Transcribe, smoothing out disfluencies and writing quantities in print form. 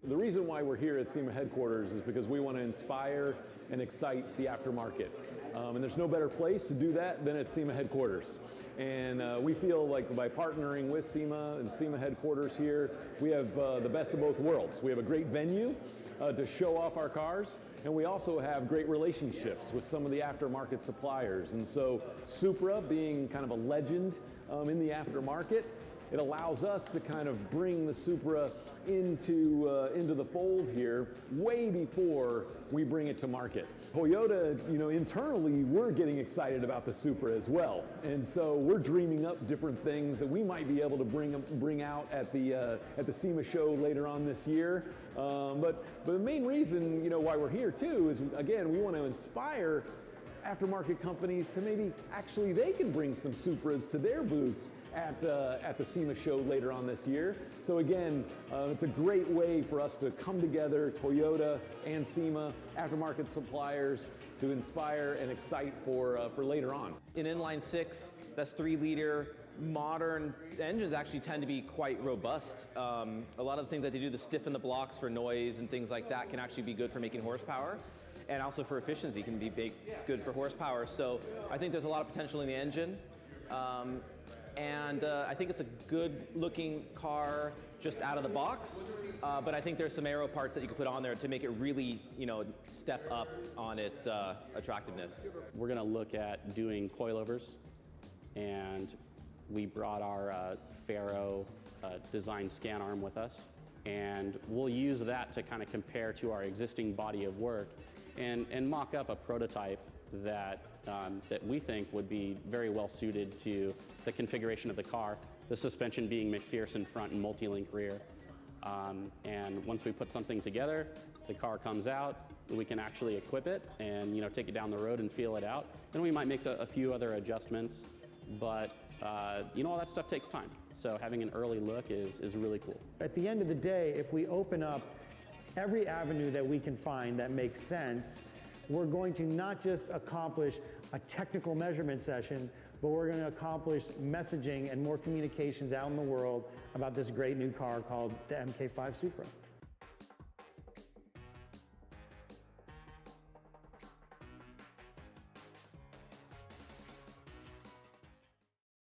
The reason why we're here at SEMA headquarters is because we want to inspire and excite the aftermarket. And there's no better place to do that than at SEMA headquarters. And we feel like by partnering with SEMA and SEMA headquarters here, we have the best of both worlds. We have a great venue to show off our cars, and we also have great relationships with some of the aftermarket suppliers. And so Supra, being kind of a legend in the aftermarket, it allows us to kind of bring the Supra into the fold here way before we bring it to market. Toyota, internally, we're getting excited about the Supra as well. And so we're dreaming up different things that we might be able to bring out at the SEMA show later on this year. But the main reason, why we're here too is, again, we want to inspire aftermarket companies to maybe actually they can bring some Supras to their booths at the SEMA show later on this year. So again, it's a great way for us to come together, Toyota and SEMA, aftermarket suppliers, to inspire and excite for later on. In inline six, that's 3-liter. Modern engines actually tend to be quite robust. A lot of the things that they do to stiffen the blocks for noise and things like that can actually be good for making horsepower. And also for efficiency can be good for horsepower. So I think there's a lot of potential in the engine. And I think it's a good looking car just out of the box. But I think there's some aero parts that you can put on there to make it really, step up on its attractiveness. We're gonna look at doing coilovers, and we brought our Faro designed scan arm with us. And we'll use that to kind of compare to our existing body of work and mock up a prototype that we think would be very well suited to the configuration of the car, the suspension being McPherson front and multi-link rear. And once we put something together, the car comes out, we can actually equip it and take it down the road and feel it out. Then we might make a few other adjustments, but all that stuff takes time. So having an early look is really cool. At the end of the day, if we open up every avenue that we can find that makes sense, we're going to not just accomplish a technical measurement session, but we're going to accomplish messaging and more communications out in the world about this great new car called the MK5 Supra.